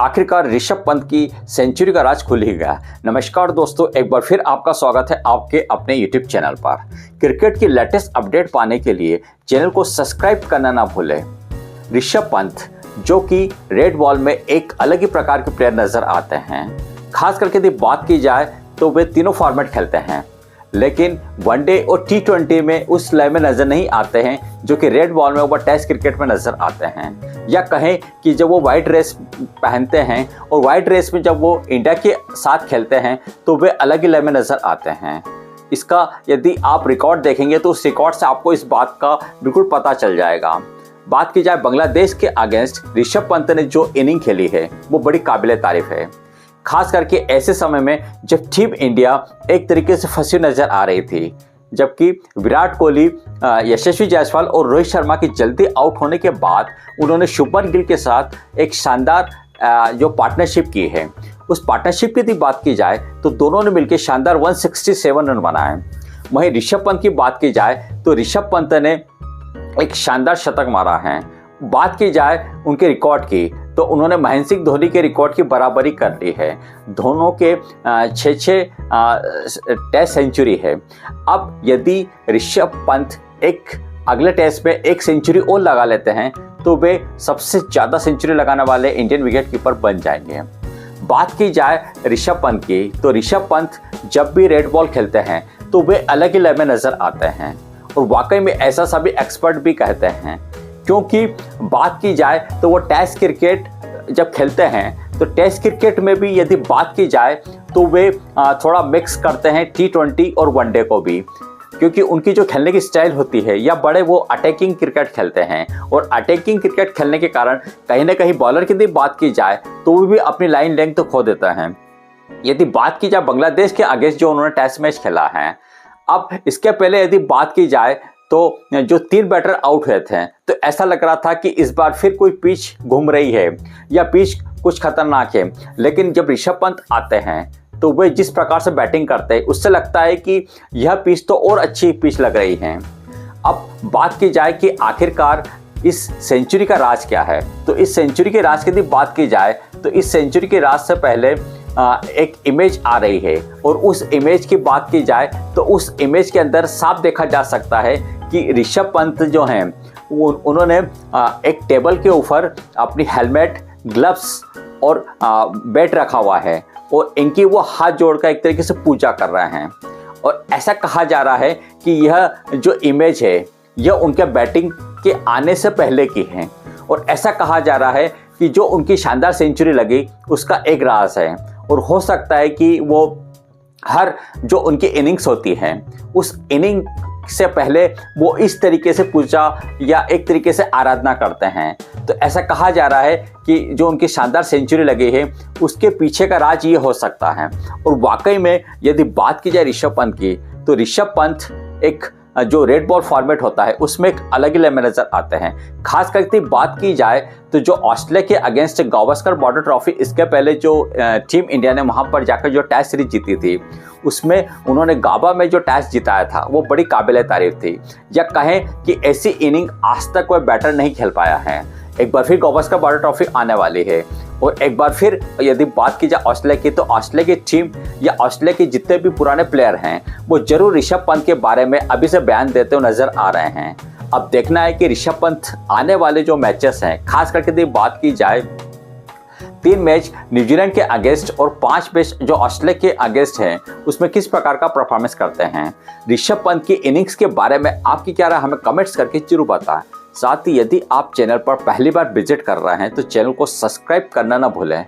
आखिरकार ऋषभ पंत की सेंचुरी का राज खुल ही गया। नमस्कार दोस्तों, एक बार फिर आपका स्वागत है आपके अपने यूट्यूब चैनल पर। क्रिकेट की लेटेस्ट अपडेट पाने के लिए चैनल को सब्सक्राइब करना ना भूलें। ऋषभ पंत जो कि रेड बॉल में एक अलग ही प्रकार के प्लेयर नजर आते हैं। खास करके यदि बात की जाए तो वे तीनों फॉर्मेट खेलते हैं, लेकिन वनडे और T20 में उस लय में नजर नहीं आते हैं जो कि रेड बॉल में व टेस्ट क्रिकेट में नजर आते हैं। या कहें कि जब वो वाइट ड्रेस पहनते हैं और वाइट ड्रेस में जब वो इंडिया के साथ खेलते हैं तो वे अलग ही लय में नजर आते हैं। इसका यदि आप रिकॉर्ड देखेंगे तो उस रिकॉर्ड से आपको इस बात का बिल्कुल पता चल जाएगा। बात की जाए बांग्लादेश के अगेंस्ट ऋषभ पंत ने जो इनिंग खेली है वो बड़ी काबिले तारीफ है। खास करके ऐसे समय में जब टीम इंडिया एक तरीके से फंसी नजर आ रही थी, जबकि विराट कोहली, यशस्वी जायसवाल और रोहित शर्मा की जल्दी आउट होने के बाद उन्होंने शुभमन गिल के साथ एक शानदार जो पार्टनरशिप की है, उस पार्टनरशिप की यदि बात की जाए तो दोनों ने मिलकर शानदार 167 रन बनाए। वहीं ऋषभ पंत की बात की जाए तो ऋषभ पंत ने एक शानदार शतक मारा है। बात की जाए उनके रिकॉर्ड की तो उन्होंने महेंद्र सिंह धोनी के रिकॉर्ड की बराबरी कर ली है। दोनों के 6 टेस्ट सेंचुरी है। अब यदि ऋषभ पंत एक अगले टेस्ट में एक सेंचुरी और लगा लेते हैं तो वे सबसे ज़्यादा सेंचुरी लगाने वाले इंडियन विकेट कीपर बन जाएंगे। बात की जाए ऋषभ पंत की तो ऋषभ पंत जब भी रेड बॉल खेलते हैं तो वे अलग ही लय में नज़र आते हैं, और वाकई में ऐसा सभी एक्सपर्ट भी कहते हैं। क्योंकि बात की जाए तो वो टेस्ट क्रिकेट जब खेलते हैं तो टेस्ट क्रिकेट में भी यदि बात की जाए तो वे थोड़ा मिक्स करते हैं T20 और वनडे को भी, क्योंकि उनकी जो खेलने की स्टाइल होती है या बड़े वो अटैकिंग क्रिकेट खेलते हैं, और अटैकिंग क्रिकेट खेलने के कारण कहीं ना कहीं बॉलर की यदि बात की जाए तो वो भी अपनी लाइन लेंथ तो खो देता है। यदि बात की जाए बांग्लादेश के अगेंस्ट जो उन्होंने टेस्ट मैच खेला है, अब इसके पहले यदि बात की जाए तो जो 3 बैटर आउट हुए थे तो ऐसा लग रहा था कि इस बार फिर कोई पिच घूम रही है या पिच कुछ खतरनाक है। लेकिन जब ऋषभ पंत आते हैं तो वे जिस प्रकार से बैटिंग करते हैं उससे लगता है कि यह पिच तो और अच्छी पिच लग रही है। अब बात की जाए कि आखिरकार इस सेंचुरी का राज क्या है, तो इस सेंचुरी के राज की यदि बात की जाए तो इस सेंचुरी के राज से पहले एक इमेज आ रही है, और उस इमेज की बात की जाए तो उस इमेज के अंदर साफ देखा जा सकता है कि ऋषभ पंत जो हैं उन्होंने एक टेबल के ऊपर अपनी हेलमेट, ग्लव्स और बैट रखा हुआ है, और इनकी वो हाथ जोड़कर एक तरीके से पूजा कर रहे हैं। और ऐसा कहा जा रहा है कि यह जो इमेज है यह उनके बैटिंग के आने से पहले की है, और ऐसा कहा जा रहा है कि जो उनकी शानदार सेंचुरी लगी उसका एक राज है, और हो सकता है कि वो हर जो उनकी इनिंग्स होती हैं उस इनिंग से पहले वो इस तरीके से पूजा या एक तरीके से आराधना करते हैं। तो ऐसा कहा जा रहा है कि जो उनकी शानदार सेंचुरी लगी है उसके पीछे का राज ये हो सकता है। और वाकई में यदि बात की जाए ऋषभ पंत की तो ऋषभ पंत एक जो रेड बॉल फॉर्मेट होता है उसमें एक अलग ही लय में नजर आते हैं। खास करके बात की जाए तो जो ऑस्ट्रेलिया के अगेंस्ट गावस्कर बॉर्डर ट्रॉफी, इसके पहले जो टीम इंडिया ने वहां पर जाकर जो टेस्ट सीरीज जीती थी उसमें उन्होंने गाबा में जो टेस्ट जिताया था वो बड़ी काबिले तारीफ थी। या कहें कि ऐसी इनिंग आज तक कोई बैटर नहीं खेल पाया है। एक बार फिर गावस्कर बॉर्डर ट्रॉफी आने वाली है, और एक बार फिर यदि बात की जाए ऑस्ट्रेलिया की तो ऑस्ट्रेलिया की टीम या ऑस्ट्रेलिया के जितने भी पुराने प्लेयर हैं वो जरूर ऋषभ पंत के बारे में अभी से बयान देते हुए नजर आ रहे हैं। अब देखना है कि ऋषभ पंत आने वाले जो मैचेस हैं, खास करके यदि बात की जाए 3 मैच न्यूजीलैंड के अगेंस्ट और 5 मैच जो ऑस्ट्रेलिया के अगेंस्ट हैं उसमें किस प्रकार का परफॉर्मेंस करते हैं। ऋषभ पंत की इनिंग्स के बारे में आपकी क्या राय हमें कमेंट्स करके जरूर बताएं। साथ ही यदि आप चैनल पर पहली बार विजिट कर रहे हैं तो चैनल को सब्सक्राइब करना ना भूलें।